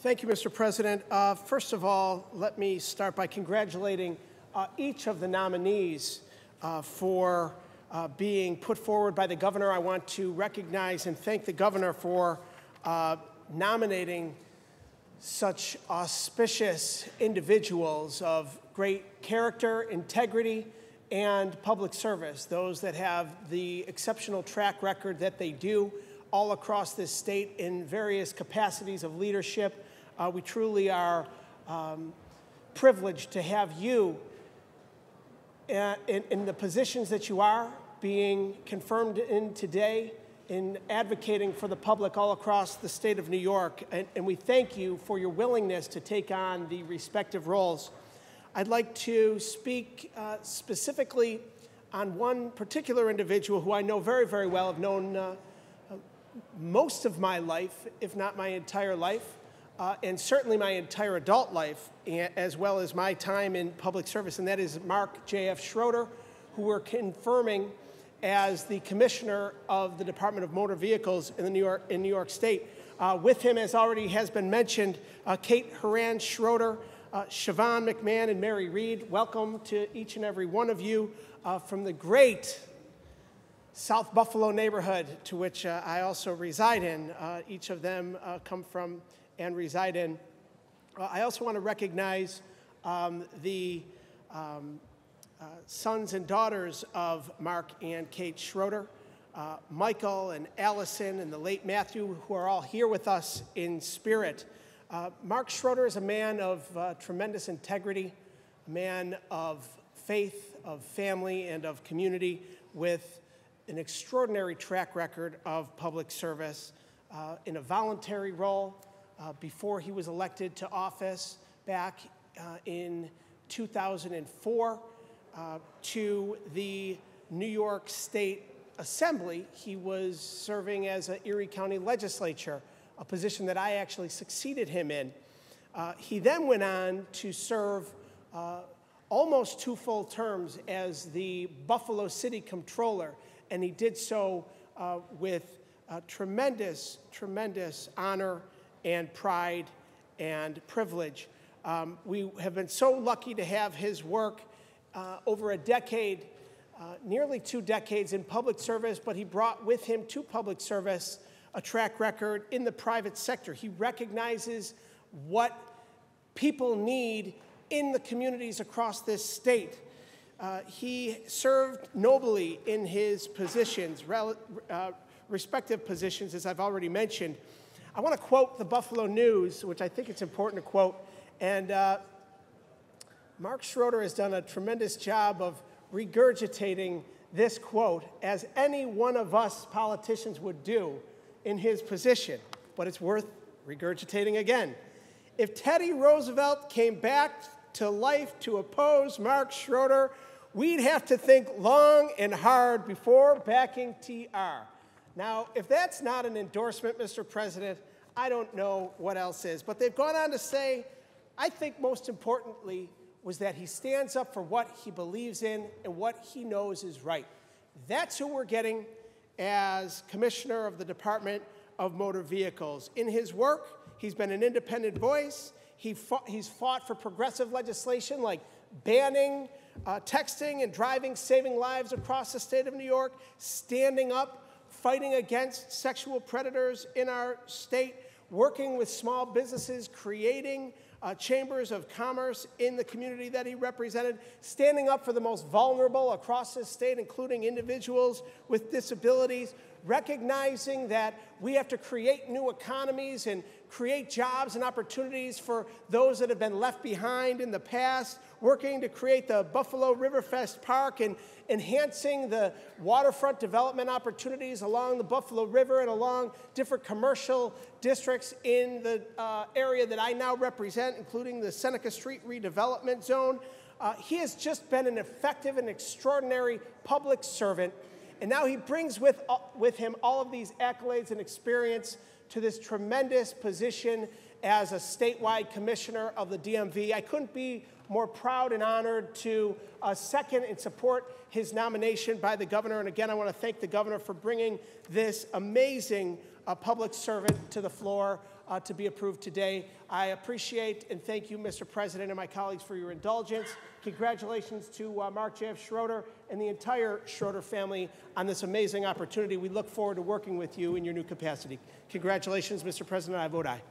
Thank you, Mr. President. First of all, let me start by congratulating each of the nominees for being put forward by the governor. I want to recognize and thank the governor for nominating such auspicious individuals of great character, integrity, and public service, those that have the exceptional track record that they do all across this state in various capacities of leadership. We truly are privileged to have you in the positions that you are, being confirmed in today, in advocating for the public all across the state of New York. And we thank you for your willingness to take on the respective roles. I'd like to speak specifically on one particular individual who I know very, very well. I've known most of my life, if not my entire life, and certainly my entire adult life, as well as my time in public service, and that is Mark J.F. Schroeder, who we're confirming as the Commissioner of the Department of Motor Vehicles in New York State. With him, as already has been mentioned, Kate Horan Schroeder, Siobhan McMahon, and Mary Reed. Welcome to each and every one of you from the great South Buffalo neighborhood to which I also reside in. Each of them come from and reside in. I also want to recognize the sons and daughters of Mark and Kate Schroeder, Michael and Allison and the late Matthew, who are all here with us in spirit. Mark Schroeder is a man of tremendous integrity, a man of faith, of family, and of community, with an extraordinary track record of public service in a voluntary role before he was elected to office back in 2004 to the New York State Assembly. He was serving as an Erie County legislature, a position that I actually succeeded him in. He then went on to serve almost 2 full terms as the Buffalo City Comptroller, and he did so with tremendous, tremendous honor and pride and privilege. We have been so lucky to have his work over a decade, nearly 2 decades in public service, but he brought with him to public service a track record in the private sector. He recognizes what people need in the communities across this state. He served nobly in his positions, respective positions, as I've already mentioned. I want to quote the Buffalo News, which I think it's important to quote, and Mark Schroeder has done a tremendous job of regurgitating this quote, as any one of us politicians would do in his position, but it's worth regurgitating again. If Teddy Roosevelt came back to life to oppose Mark Schroeder, we'd have to think long and hard before backing TR. Now, if that's not an endorsement, Mr. President, I don't know what else is. But they've gone on to say, I think most importantly, was that he stands up for what he believes in and what he knows is right. That's who we're getting as Commissioner of the Department of Motor Vehicles. In his work, he's been an independent voice. He's fought for progressive legislation like banning texting and driving, saving lives across the state of New York, standing up, fighting against sexual predators in our state, working with small businesses, creating chambers of commerce in the community that he represented, standing up for the most vulnerable across this state, including individuals with disabilities, recognizing that we have to create new economies and create jobs and opportunities for those that have been left behind in the past, working to create the Buffalo Riverfest Park and enhancing the waterfront development opportunities along the Buffalo River and along different commercial districts in the area that I now represent, including the Seneca Street redevelopment zone. He has just been an effective and extraordinary public servant, and now he brings with him all of these accolades and experience to this tremendous position as a statewide commissioner of the DMV. I couldn't be more proud and honored to second and support his nomination by the governor. And again, I want to thank the governor for bringing this amazing public servant to the floor to be approved today. I appreciate and thank you, Mr. President, and my colleagues for your indulgence. Congratulations to Mark J.F. Schroeder and the entire Schroeder family on this amazing opportunity. We look forward to working with you in your new capacity. Congratulations, Mr. President. I vote aye.